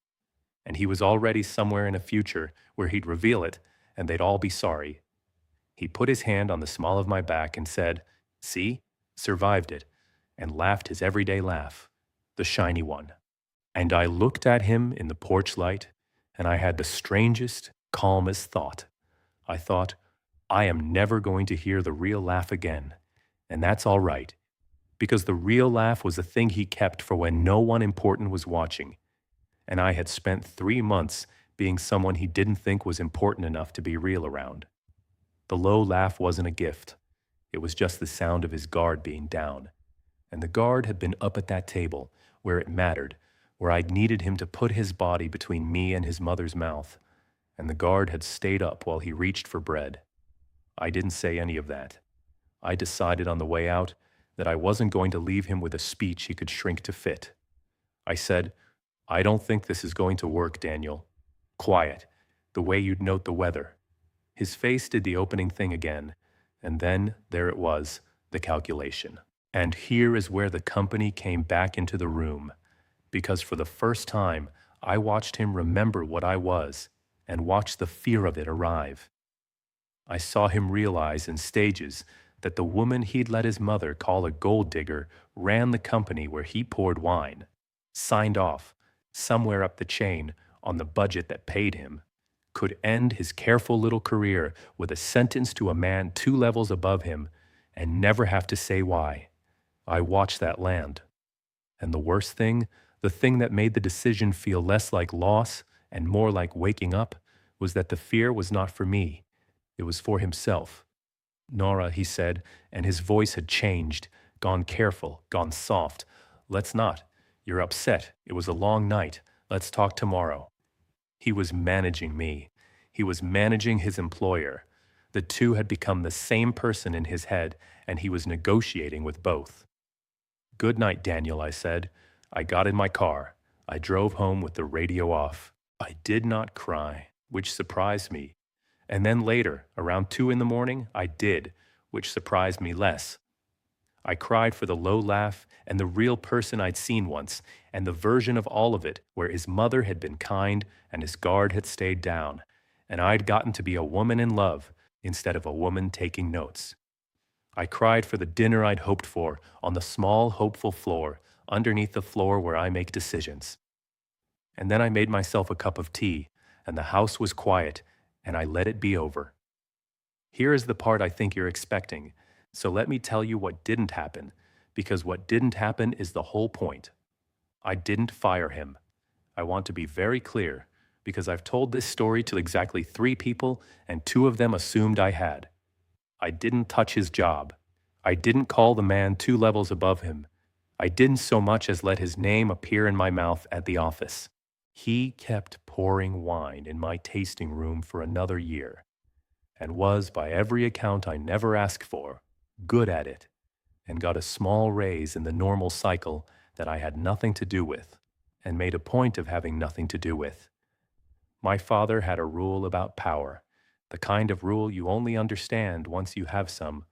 [SPEAKER 1] And he was already somewhere in a future where he'd reveal it and they'd all be sorry. He put his hand on the small of my back and said, "See, survived it," and laughed his everyday laugh, the shiny one. And I looked at him in the porch light, and I had the strangest, calmest thought. I thought, I am never going to hear the real laugh again, and that's all right, because the real laugh was a thing he kept for when no one important was watching, and I had spent 3 months being someone he didn't think was important enough to be real around. The low laugh wasn't a gift. It was just the sound of his guard being down. And the guard had been up at that table, where it mattered, where I'd needed him to put his body between me and his mother's mouth. And the guard had stayed up while he reached for bread. I didn't say any of that. I decided on the way out that I wasn't going to leave him with a speech he could shrink to fit. I said, "I don't think this is going to work, Daniel. Quiet, the way you'd note the weather." His face did the opening thing again, and then there it was, the calculation. And here is where the company came back into the room, because for the first time, I watched him remember what I was and watched the fear of it arrive. I saw him realize in stages that the woman he'd let his mother call a gold digger ran the company where he poured wine, signed off, somewhere up the chain, on the budget that paid him, could end his careful little career with a sentence to a man 2 levels above him and never have to say why. I watched that land. And the worst thing, the thing that made the decision feel less like loss and more like waking up, was that the fear was not for me. It was for himself. "Nora," he said, and his voice had changed, gone careful, gone soft. "Let's not. You're upset. It was a long night. Let's talk tomorrow." He was managing me. He was managing his employer. The two had become the same person in his head, and he was negotiating with both. "Good night, Daniel," I said. I got in my car. I drove home with the radio off. I did not cry, which surprised me, And then later, around 2 in the morning, I did, which surprised me less. I cried for the low laugh and the real person I'd seen once, and the version of all of it where his mother had been kind and his guard had stayed down, and I'd gotten to be a woman in love instead of a woman taking notes. I cried for the dinner I'd hoped for on the small, hopeful floor, underneath the floor where I make decisions. And then I made myself a cup of tea, and the house was quiet, and I let it be over. Here is the part I think you're expecting, so let me tell you what didn't happen, because what didn't happen is the whole point. I didn't fire him. I want to be very clear, because I've told this story to exactly 3 people, and 2 of them assumed I had. I didn't touch his job. I didn't call the man 2 levels above him. I didn't so much as let his name appear in my mouth at the office. He kept pouring wine in my tasting room for another year, and was, by every account I never asked for, good at it, and got a small raise in the normal cycle that I had nothing to do with, and made a point of having nothing to do with. My father had a rule about power, the kind of rule you only understand once you have some.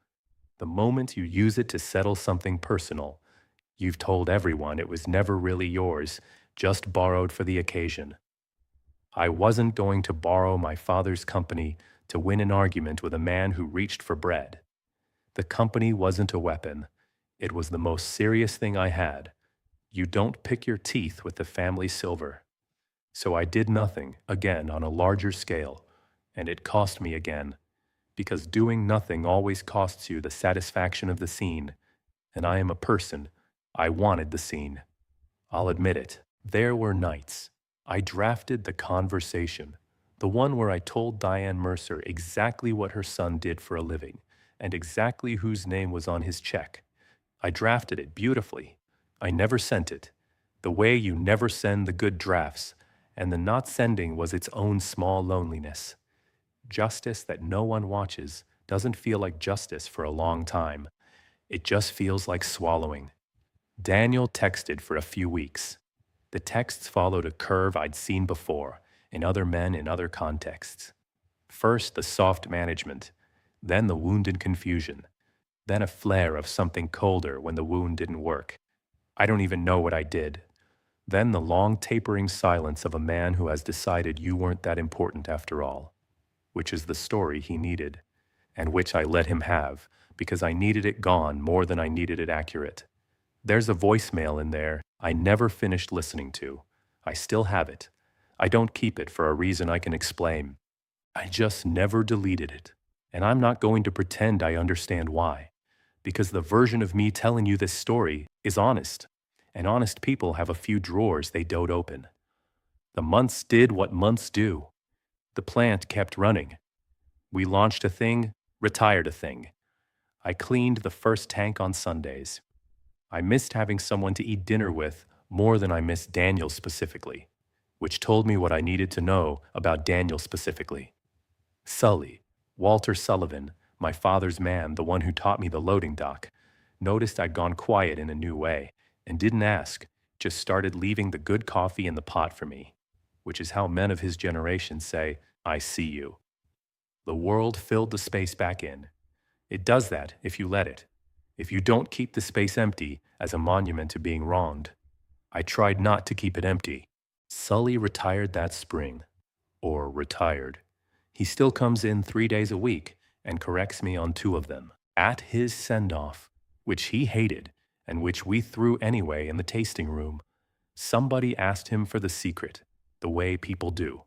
[SPEAKER 1] The moment you use it to settle something personal, you've told everyone it was never really yours, just borrowed for the occasion. I wasn't going to borrow my father's company to win an argument with a man who reached for bread. The company wasn't a weapon. It was the most serious thing I had. You don't pick your teeth with the family silver. So I did nothing, again on a larger scale, and it cost me again, because doing nothing always costs you the satisfaction of the scene, and I am a person. I wanted the scene. I'll admit it. There were nights. I drafted the conversation, the one where I told Diane Mercer exactly what her son did for a living, and exactly whose name was on his check. I drafted it beautifully. I never sent it, the way you never send the good drafts, and the not sending was its own small loneliness. Justice that no one watches doesn't feel like justice for a long time. It just feels like swallowing. Daniel texted for a few weeks. The texts followed a curve I'd seen before in other men in other contexts. First, the soft management, then the wounded confusion, then a flare of something colder when the wound didn't work. I don't even know what I did. Then the long tapering silence of a man who has decided you weren't that important after all, which is the story he needed, and which I let him have because I needed it gone more than I needed it accurate. There's a voicemail in there I never finished listening to. I still have it. I don't keep it for a reason I can explain. I just never deleted it. And I'm not going to pretend I understand why, because the version of me telling you this story is honest, and honest people have a few drawers they don't open. The months did what months do. The plant kept running. We launched a thing, retired a thing. I cleaned the first tank on Sundays. I missed having someone to eat dinner with more than I missed Daniel specifically, which told me what I needed to know about Daniel specifically. Sully, Walter Sullivan, my father's man, the one who taught me the loading dock, noticed I'd gone quiet in a new way and didn't ask, just started leaving the good coffee in the pot for me, which is how men of his generation say, "I see you." The world filled the space back in. It does that if you let it. If you don't keep the space empty as a monument to being wronged. I tried not to keep it empty. Sully retired that spring. Or retired. He still comes in 3 days a week and corrects me on 2 of them. At his send-off, which he hated and which we threw anyway in the tasting room, somebody asked him for the secret, the way people do.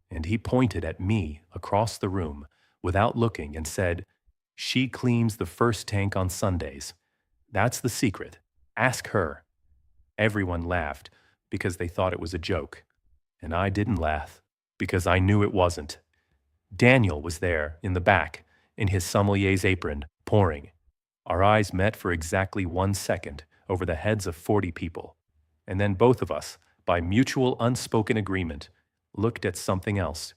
[SPEAKER 1] And he pointed at me across the room without looking and said, "She cleans the first tank on Sundays. That's the secret. Ask her." Everyone laughed because they thought it was a joke. And I didn't laugh because I knew it wasn't. Daniel was there in the back, in his sommelier's apron, pouring. Our eyes met for exactly 1 second over the heads of 40 people. And then both of us, by mutual unspoken agreement, looked at something else.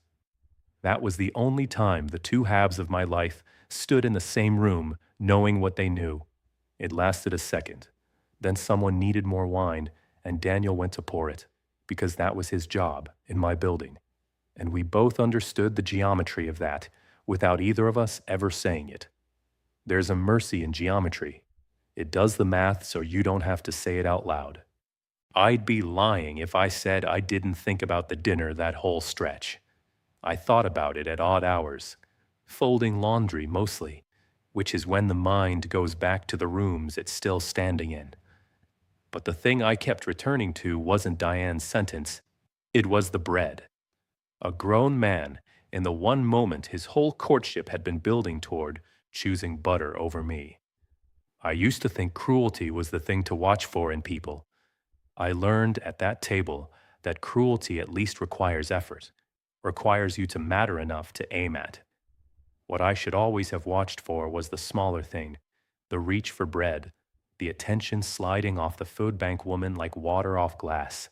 [SPEAKER 1] That was the only time the 2 halves of my life stood in the same room, knowing what they knew. It lasted a second. Then someone needed more wine, and Daniel went to pour it, because that was his job in my building. and we both understood the geometry of that without either of us ever saying it. There's a mercy in geometry. It does the math so you don't have to say it out loud. I'd be lying if I said I didn't think about the dinner that whole stretch. I thought about it at odd hours, folding laundry mostly, which is when the mind goes back to the rooms it's still standing in. But the thing I kept returning to wasn't Diane's sentence, it was the bread. A grown man, in the one moment his whole courtship had been building toward, choosing butter over me. I used to think cruelty was the thing to watch for in people. I learned at that table that cruelty at least requires effort, requires you to matter enough to aim at. What I should always have watched for was the smaller thing, the reach for bread, the attention sliding off the food bank woman like water off glass,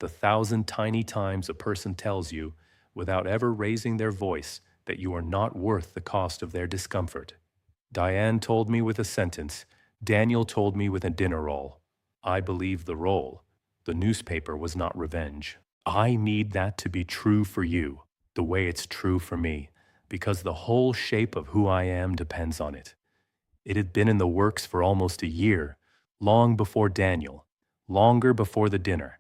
[SPEAKER 1] the 1,000 tiny times a person tells you, without ever raising their voice, that you are not worth the cost of their discomfort. Diane told me with a sentence, Daniel told me with a dinner roll. I believed the roll. The newspaper was not revenge. I need that to be true for you, the way it's true for me, because the whole shape of who I am depends on it. It had been in the works for almost a year, long before Daniel, longer before the dinner.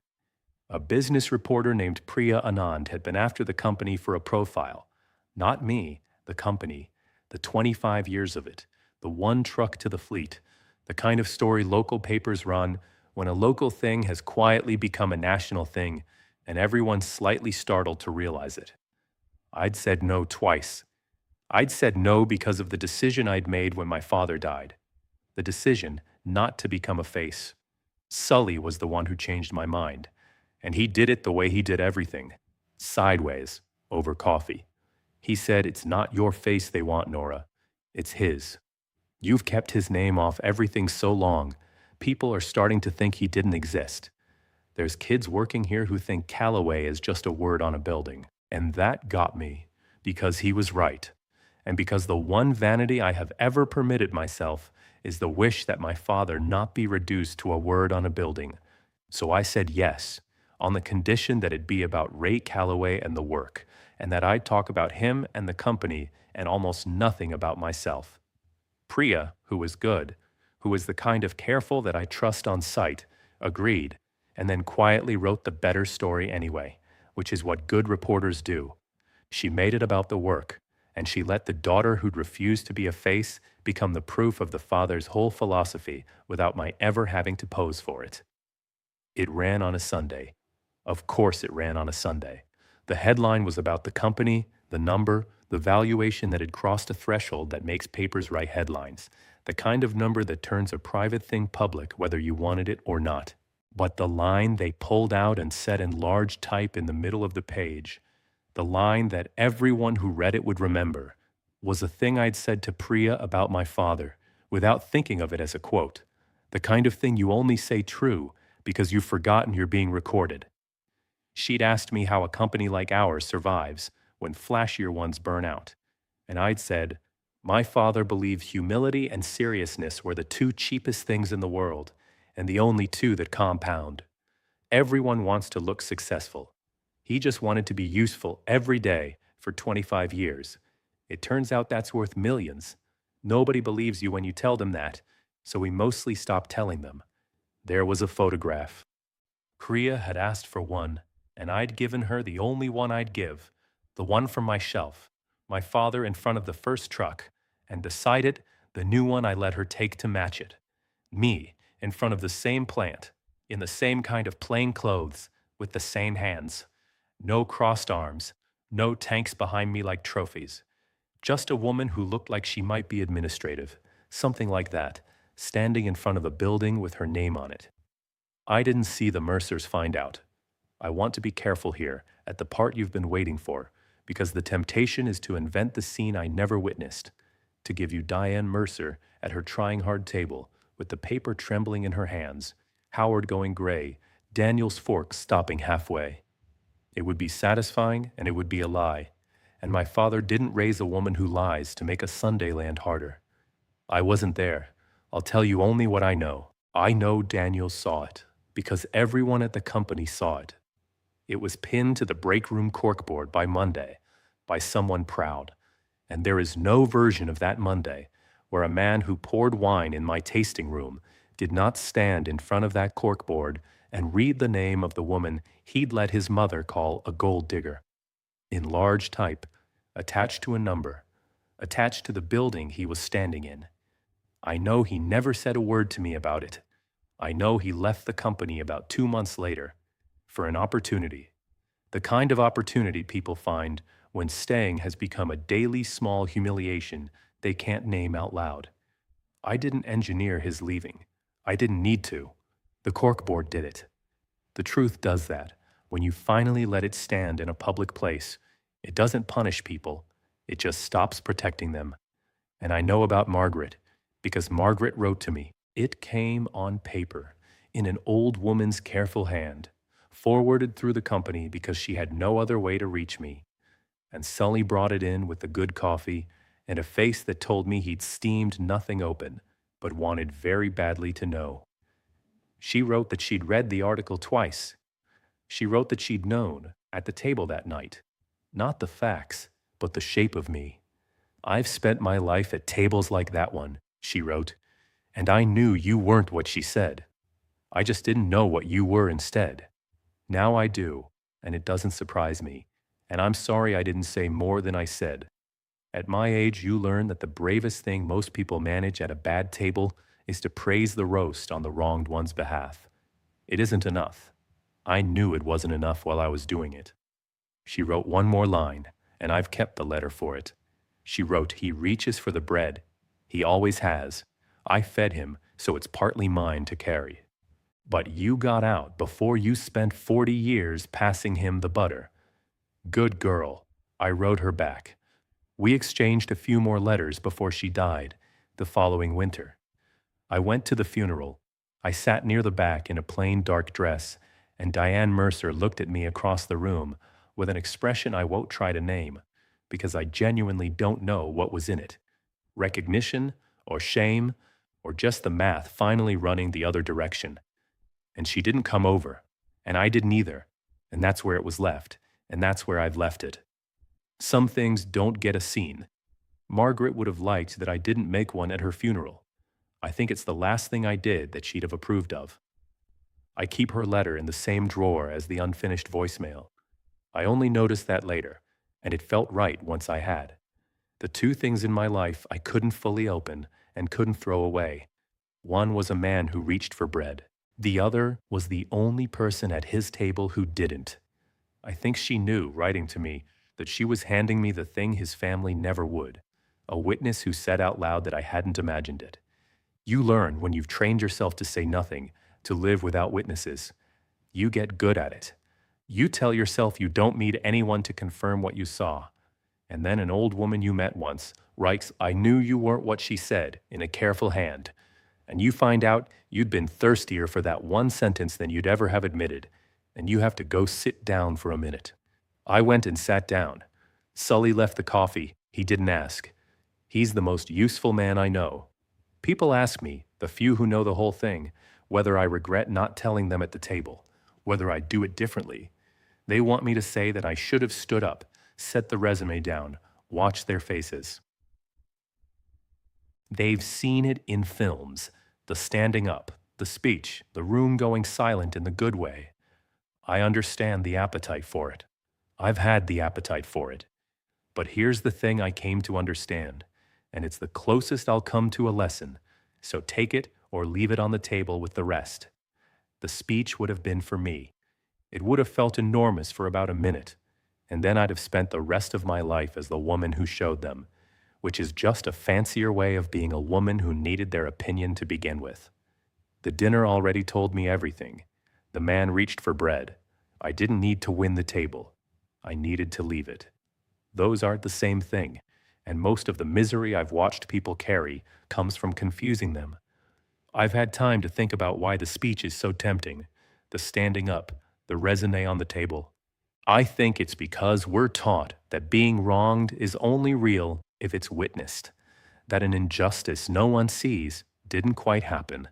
[SPEAKER 1] A business reporter named Priya Anand had been after the company for a profile. Not me, the company, the 25 years of it, the one truck to the fleet, the kind of story local papers run when a local thing has quietly become a national thing and everyone's slightly startled to realize it. I'd said no twice. I'd said no because of the decision I'd made when my father died. The decision not to become a face. Sully was the one who changed my mind. And he did it the way he did everything, sideways, over coffee. He said, it's not your face they want, Nora. It's his. You've kept his name off everything so long, people are starting to think he didn't exist. There's kids working here who think Callaway is just a word on a building. And that got me, because he was right. And because the one vanity I have ever permitted myself is the wish that my father not be reduced to a word on a building. So I said yes, on the condition that it be about Ray Callaway and the work, and that I'd talk about him and the company and almost nothing about myself. Priya, who was good, who was the kind of careful that I trust on sight, agreed, and then quietly wrote the better story anyway, which is what good reporters do. She made it about the work, and she let the daughter who'd refused to be a face become the proof of the father's whole philosophy without my ever having to pose for it. It ran on a Sunday. Of course it ran on a Sunday. The headline was about the company, the number, the valuation that had crossed a threshold that makes papers write headlines, the kind of number that turns a private thing public whether you wanted it or not. But the line they pulled out and set in large type in the middle of the page, the line that everyone who read it would remember, was a thing I'd said to Priya about my father, without thinking of it as a quote, the kind of thing you only say true because you've forgotten you're being recorded. She'd asked me how a company like ours survives when flashier ones burn out, and I'd said, my father believed humility and seriousness were the two cheapest things in the world, and the only two that compound. Everyone wants to look successful. He just wanted to be useful every day for 25 years. It turns out that's worth millions. Nobody believes you when you tell them that, so we mostly stopped telling them. There was a photograph. Priya had asked for one, and I'd given her the only one I'd give, the one from my shelf, my father in front of the first truck, and beside it, the new one I let her take to match it. Me, in front of the same plant, in the same kind of plain clothes, with the same hands. No crossed arms, no tanks behind me like trophies. Just a woman who looked like she might be administrative, something like that, standing in front of a building with her name on it. I didn't see the Mercers find out. I want to be careful here, at the part you've been waiting for, because the temptation is to invent the scene I never witnessed, to give you Diane Mercer at her trying hard table, with the paper trembling in her hands, Howard going gray, Daniel's fork stopping halfway. It would be satisfying, and it would be a lie, and my father didn't raise a woman who lies to make a Sunday land harder. I wasn't there. I'll tell you only what I know. I know Daniel saw it, because everyone at the company saw it. It was pinned to the break room corkboard by Monday, by someone proud. And there is no version of that Monday where a man who poured wine in my tasting room did not stand in front of that corkboard and read the name of the woman he'd let his mother call a gold digger. In large type, attached to a number, attached to the building he was standing in. I know he never said a word to me about it. I know he left the company about 2 months later for an opportunity, the kind of opportunity people find when staying has become a daily small humiliation they can't name out loud. I didn't engineer his leaving. I didn't need to. The corkboard did it. The truth does that. When you finally let it stand in a public place, it doesn't punish people. It just stops protecting them. And I know about Margaret, because Margaret wrote to me. It came on paper, in an old woman's careful hand, forwarded through the company because she had no other way to reach me. And Sully brought it in with the good coffee and a face that told me he'd steamed nothing open, but wanted very badly to know. She wrote that she'd read the article twice. She wrote that she'd known, at the table that night, not the facts, but the shape of me. I've spent my life at tables like that one, she wrote, and I knew you weren't what she said. I just didn't know what you were instead. Now I do, and it doesn't surprise me, and I'm sorry I didn't say more than I said. At my age, you learn that the bravest thing most people manage at a bad table is to praise the roast on the wronged one's behalf. It isn't enough. I knew it wasn't enough while I was doing it. She wrote one more line, and I've kept the letter for it. She wrote, he reaches for the bread. He always has. I fed him, so it's partly mine to carry. But you got out before you spent 40 years passing him the butter. Good girl, I wrote her back. We exchanged a few more letters before she died, the following winter. I went to the funeral. I sat near the back in a plain dark dress, and Diane Mercer looked at me across the room with an expression I won't try to name, because I genuinely don't know what was in it. Recognition, or shame, or just the math finally running the other direction. And she didn't come over, and I didn't either, and that's where it was left, and that's where I've left it. Some things don't get a scene. Margaret would have liked that I didn't make one at her funeral. I think it's the last thing I did that she'd have approved of. I keep her letter in the same drawer as the unfinished voicemail. I only noticed that later, and it felt right once I had. The two things in my life I couldn't fully open and couldn't throw away. One was a man who reached for bread. The other was the only person at his table who didn't. I think she knew, writing to me, that she was handing me the thing his family never would, a witness who said out loud that I hadn't imagined it. You learn when you've trained yourself to say nothing, to live without witnesses. You get good at it. You tell yourself you don't need anyone to confirm what you saw. And then an old woman you met once writes, I knew you weren't what she said, in a careful hand. And you find out you'd been thirstier for that one sentence than you'd ever have admitted, and you have to go sit down for a minute. I went and sat down. Sully left the coffee. He didn't ask. He's the most useful man I know. People ask me, the few who know the whole thing, whether I regret not telling them at the table, whether I'd do it differently. They want me to say that I should have stood up, set the resume down, watched their faces. They've seen it in films, the standing up, the speech, the room going silent in the good way. I understand the appetite for it. I've had the appetite for it. But here's the thing I came to understand, and it's the closest I'll come to a lesson, so take it or leave it on the table with the rest. The speech would have been for me. It would have felt enormous for about a minute, and then I'd have spent the rest of my life as the woman who showed them, which is just a fancier way of being a woman who needed their opinion to begin with. The dinner already told me everything. The man reached for bread. I didn't need to win the table. I needed to leave it. Those aren't the same thing, and most of the misery I've watched people carry comes from confusing them. I've had time to think about why the speech is so tempting, the standing up, the resume on the table. I think it's because we're taught that being wronged is only real if it's witnessed, that an injustice no one sees didn't quite happen,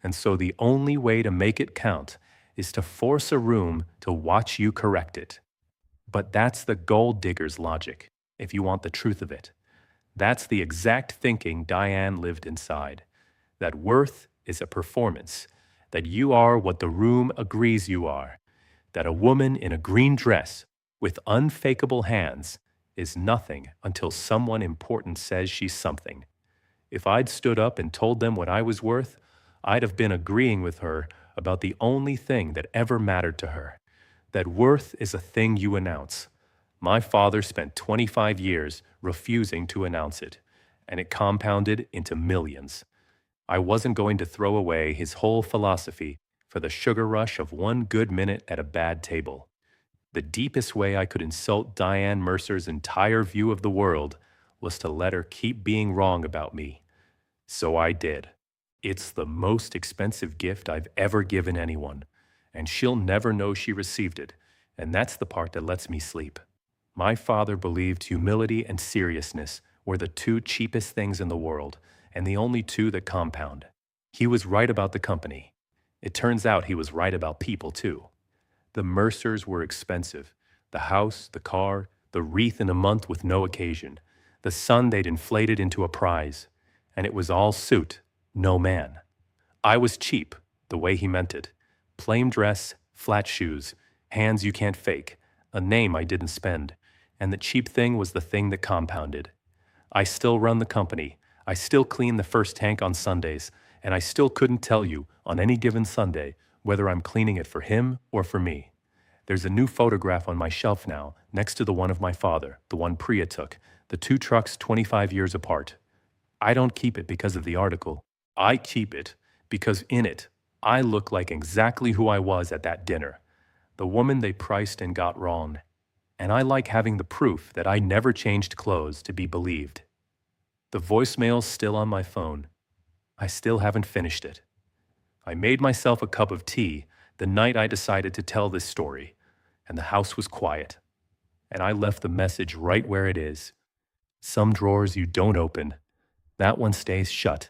[SPEAKER 1] and so the only way to make it count is to force a room to watch you correct it. But that's the gold digger's logic, if you want the truth of it. That's the exact thinking Diane lived inside. That worth is a performance, that you are what the room agrees you are, that a woman in a green dress with unfakeable hands is nothing until someone important says she's something. If I'd stood up and told them what I was worth, I'd have been agreeing with her about the only thing that ever mattered to her, that worth is a thing you announce. My father spent 25 years refusing to announce it, and it compounded into millions. I wasn't going to throw away his whole philosophy for the sugar rush of one good minute at a bad table. The deepest way I could insult Diane Mercer's entire view of the world was to let her keep being wrong about me. So I did. It's the most expensive gift I've ever given anyone, and she'll never know she received it, and that's the part that lets me sleep. My father believed humility and seriousness were the two cheapest things in the world, and the only two that compound. He was right about the company. It turns out he was right about people, too. The Mercers were expensive. The house, the car, the wreath in a month with no occasion, the son they'd inflated into a prize. And it was all suit, no man. I was cheap, the way he meant it. Plain dress, flat shoes, hands you can't fake, a name I didn't spend. And the cheap thing was the thing that compounded. I still run the company. I still clean the first tank on Sundays, and I still couldn't tell you, on any given Sunday, whether I'm cleaning it for him or for me. There's a new photograph on my shelf now, next to the one of my father, the one Priya took, the two trucks 25 years apart. I don't keep it because of the article. I keep it because in it, I look like exactly who I was at that dinner, the woman they priced and got wrong. And I like having the proof that I never changed clothes to be believed. The voicemail's still on my phone. I still haven't finished it. I made myself a cup of tea the night I decided to tell this story, and the house was quiet. And I left the message right where it is. Some drawers you don't open. That one stays shut.